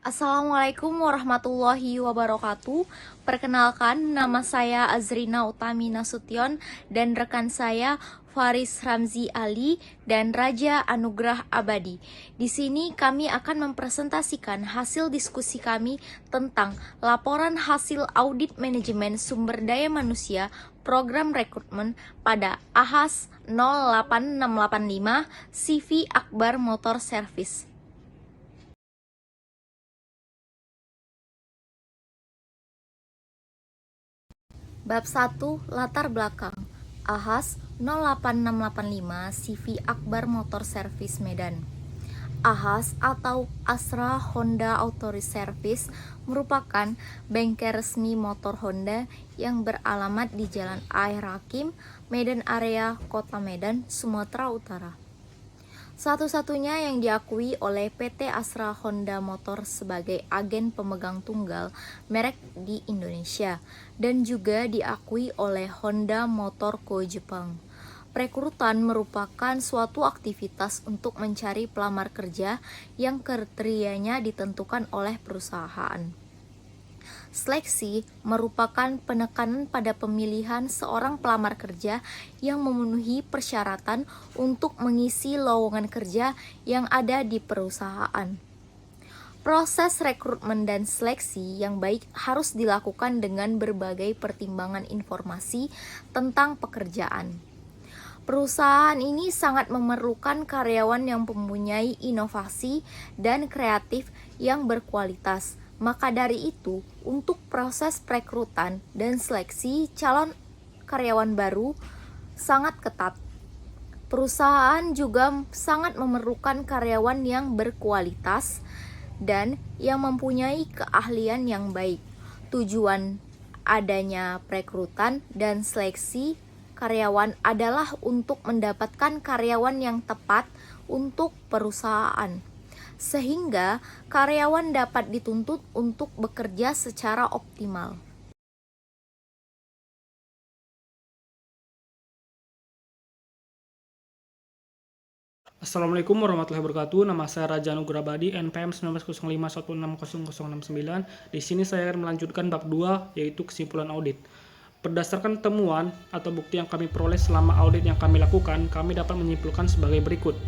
Assalamualaikum warahmatullahi wabarakatuh. Perkenalkan, nama saya Azrina Utami Nasution dan rekan saya Faris Ramzi Ali dan Raja Anugrah Abadi. Di sini kami akan mempresentasikan hasil diskusi kami tentang laporan hasil audit manajemen sumber daya manusia program rekrutmen pada AHAS 08685 CV Akbar Motor Service. Bab 1. Latar belakang AHAS 08685 CV Akbar Motor Service Medan. AHAS atau Asra Honda Autoris Service merupakan bengkel resmi motor Honda yang beralamat di Jalan Air Hakim, Medan Area, Kota Medan, Sumatera Utara. Satu-satunya yang diakui oleh PT Asra Honda Motor sebagai agen pemegang tunggal merek di Indonesia dan juga diakui oleh Honda Motor Co. Jepang. Perekrutan merupakan suatu aktivitas untuk mencari pelamar kerja yang kriterianya ditentukan oleh perusahaan. Seleksi merupakan penekanan pada pemilihan seorang pelamar kerja yang memenuhi persyaratan untuk mengisi lowongan kerja yang ada di perusahaan. Proses rekrutmen dan seleksi yang baik harus dilakukan dengan berbagai pertimbangan informasi tentang pekerjaan. Perusahaan ini sangat memerlukan karyawan yang mempunyai inovasi dan kreatif yang berkualitas. Maka dari itu, untuk proses perekrutan dan seleksi calon karyawan baru sangat ketat. Perusahaan juga sangat memerlukan karyawan yang berkualitas dan yang mempunyai keahlian yang baik. Tujuan adanya perekrutan dan seleksi karyawan adalah untuk mendapatkan karyawan yang tepat untuk perusahaan, sehingga karyawan dapat dituntut untuk bekerja secara optimal. Assalamualaikum warahmatullahi wabarakatuh. Nama saya Raja Anugrah Abadi, NPM 1905160069. Di sini saya akan melanjutkan bab 2, yaitu kesimpulan audit. Berdasarkan temuan atau bukti yang kami peroleh selama audit yang kami lakukan, kami dapat menyimpulkan sebagai berikut.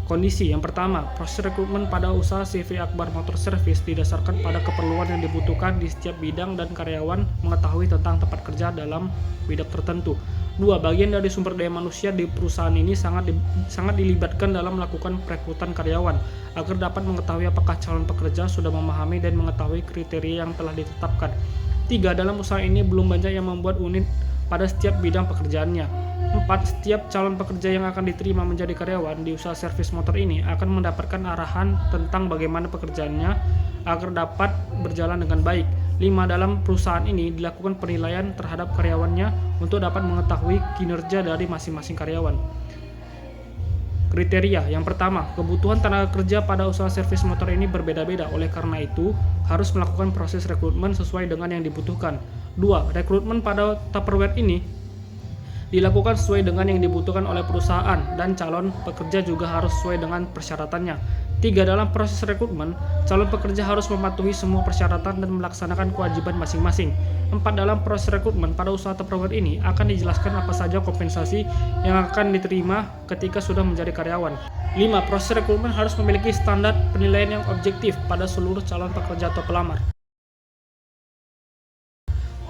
Kondisi yang pertama, proses rekrutmen pada usaha CV Akbar Motor Service didasarkan pada keperluan yang dibutuhkan di setiap bidang dan karyawan mengetahui tentang tempat kerja dalam bidang tertentu. 2. Bagian dari sumber daya manusia di perusahaan ini sangat dilibatkan dalam melakukan perekrutan karyawan agar dapat mengetahui apakah calon pekerja sudah memahami dan mengetahui kriteria yang telah ditetapkan. 3. Dalam usaha ini belum banyak yang membuat unit pada setiap bidang pekerjaannya. 4. Setiap calon pekerja yang akan diterima menjadi karyawan di usaha servis motor ini akan mendapatkan arahan tentang bagaimana pekerjaannya agar dapat berjalan dengan baik. 5. Dalam perusahaan ini dilakukan penilaian terhadap karyawannya untuk dapat mengetahui kinerja dari masing-masing karyawan. Kriteria yang pertama, kebutuhan tenaga kerja pada usaha servis motor ini berbeda-beda, oleh karena itu harus melakukan proses rekrutmen sesuai dengan yang dibutuhkan. 2. Rekrutmen pada Tupperware ini dilakukan sesuai dengan yang dibutuhkan oleh perusahaan dan calon pekerja juga harus sesuai dengan persyaratannya. 3. Dalam proses rekrutmen, calon pekerja harus mematuhi semua persyaratan dan melaksanakan kewajiban masing-masing. 4. Dalam proses rekrutmen pada usaha Tupperware ini akan dijelaskan apa saja kompensasi yang akan diterima ketika sudah menjadi karyawan. 5. Proses rekrutmen harus memiliki standar penilaian yang objektif pada seluruh calon pekerja atau pelamar.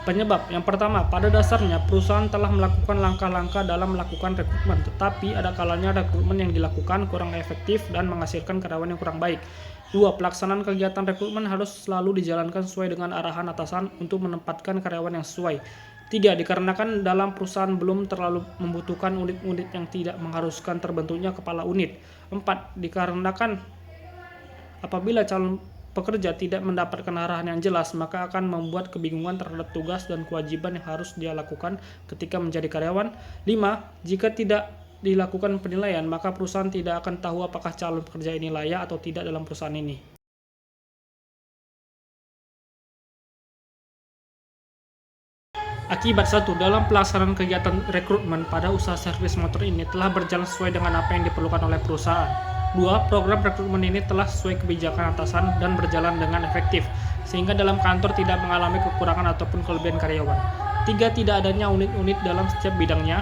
Penyebab yang pertama, pada dasarnya perusahaan telah melakukan langkah-langkah dalam melakukan rekrutmen, tetapi ada kalanya rekrutmen yang dilakukan kurang efektif dan menghasilkan karyawan yang kurang baik. 2. Pelaksanaan kegiatan rekrutmen harus selalu dijalankan sesuai dengan arahan atasan untuk menempatkan karyawan yang sesuai. 3. Dikarenakan dalam perusahaan belum terlalu membutuhkan unit-unit yang tidak mengharuskan terbentuknya kepala unit. 4. Dikarenakan apabila calon pekerja tidak mendapatkan arahan yang jelas, maka akan membuat kebingungan terhadap tugas dan kewajiban yang harus dia lakukan ketika menjadi karyawan. 5. Jika tidak dilakukan penilaian, maka perusahaan tidak akan tahu apakah calon pekerja ini layak atau tidak dalam perusahaan ini. Akibat 1. Dalam pelaksanaan kegiatan rekrutmen pada usaha servis motor ini telah berjalan sesuai dengan apa yang diperlukan oleh perusahaan. 2. Program rekrutmen ini telah sesuai kebijakan atasan dan berjalan dengan efektif, sehingga dalam kantor tidak mengalami kekurangan ataupun kelebihan karyawan. 3. Tidak adanya unit-unit dalam setiap bidangnya,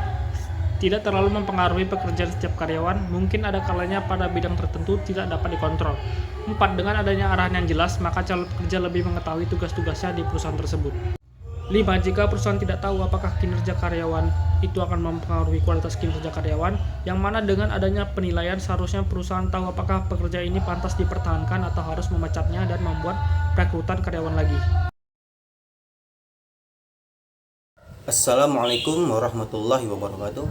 tidak terlalu mempengaruhi pekerjaan setiap karyawan, mungkin ada kalanya pada bidang tertentu tidak dapat dikontrol. 4. Dengan adanya arahan yang jelas, maka calon pekerja lebih mengetahui tugas-tugasnya di perusahaan tersebut. 5. Jika perusahaan tidak tahu apakah kinerja karyawan itu akan mempengaruhi kualitas kinerja karyawan, yang mana dengan adanya penilaian seharusnya perusahaan tahu apakah pekerja ini pantas dipertahankan atau harus memecatnya dan membuat perekrutan karyawan lagi. Assalamualaikum warahmatullahi wabarakatuh.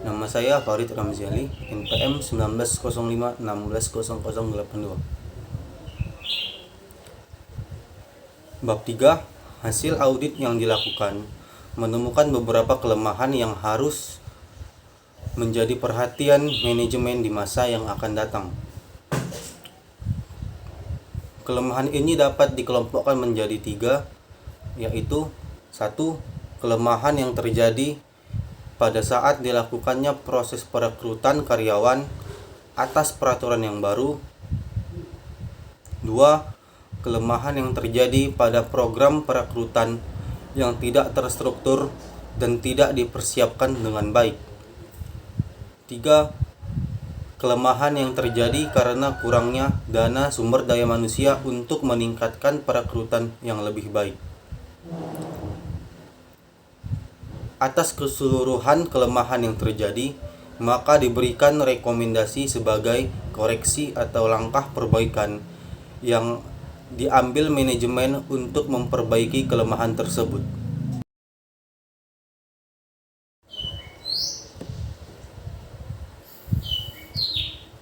Nama saya Farid Ramziali, NPM 1905160082. Bab 3. Hasil audit yang dilakukan menemukan beberapa kelemahan yang harus menjadi perhatian manajemen di masa yang akan datang. Kelemahan ini dapat dikelompokkan menjadi 3, yaitu 1. Kelemahan yang terjadi pada saat dilakukannya proses perekrutan karyawan atas peraturan yang baru. 2. Kelemahan yang terjadi pada program perekrutan yang tidak terstruktur dan tidak dipersiapkan dengan baik. 3. Kelemahan yang terjadi karena kurangnya dana sumber daya manusia untuk meningkatkan perekrutan yang lebih baik. Atas keseluruhan kelemahan yang terjadi, maka diberikan rekomendasi sebagai koreksi atau langkah perbaikan yang diambil manajemen untuk memperbaiki kelemahan tersebut.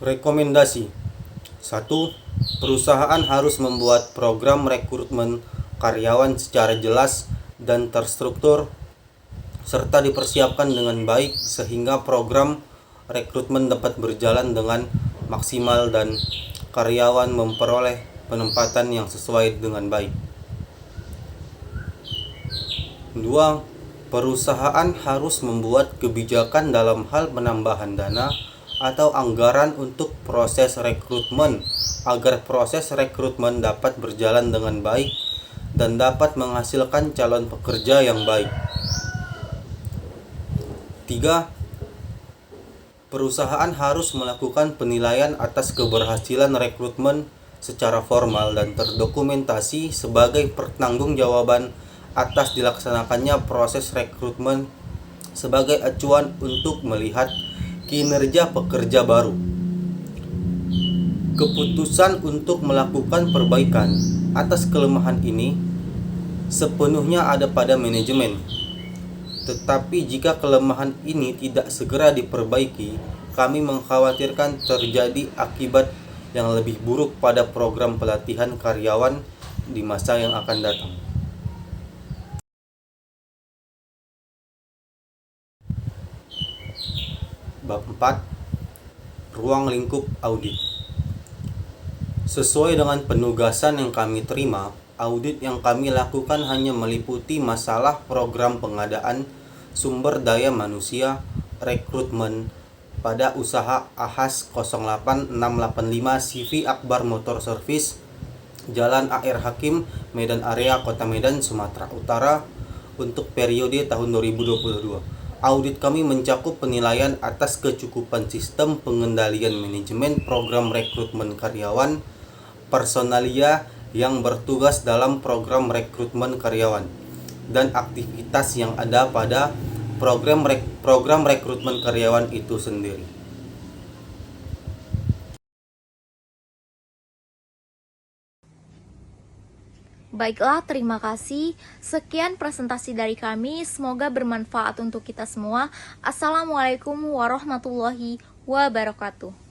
Rekomendasi 1. Perusahaan harus membuat program rekrutmen karyawan secara jelas dan terstruktur serta dipersiapkan dengan baik sehingga program rekrutmen dapat berjalan dengan maksimal dan karyawan memperoleh penempatan yang sesuai dengan baik. 2. Perusahaan harus membuat kebijakan dalam hal penambahan dana atau anggaran untuk proses rekrutmen agar proses rekrutmen dapat berjalan dengan baik dan dapat menghasilkan calon pekerja yang baik. 3. Perusahaan harus melakukan penilaian atas keberhasilan rekrutmen secara formal dan terdokumentasi sebagai pertanggungjawaban atas dilaksanakannya proses rekrutmen sebagai acuan untuk melihat kinerja pekerja baru. Keputusan untuk melakukan perbaikan atas kelemahan ini sepenuhnya ada pada manajemen. Tetapi jika kelemahan ini tidak segera diperbaiki, kami mengkhawatirkan terjadi akibat yang lebih buruk pada program pelatihan karyawan di masa yang akan datang. Bab 4. Ruang lingkup audit. Sesuai dengan penugasan yang kami terima, audit yang kami lakukan hanya meliputi masalah program pengadaan sumber daya manusia rekrutmen pada usaha AHAS 08685 CV Akbar Motor Service, Jalan AR Hakim, Medan Area, Kota Medan, Sumatera Utara untuk periode tahun 2022. Audit kami mencakup penilaian atas kecukupan sistem pengendalian manajemen program rekrutmen karyawan, personalia yang bertugas dalam program rekrutmen karyawan, dan aktivitas yang ada pada program rekrutmen karyawan itu sendiri. Baiklah, terima kasih. Sekian presentasi dari kami. Semoga bermanfaat untuk kita semua. Assalamualaikum warahmatullahi wabarakatuh.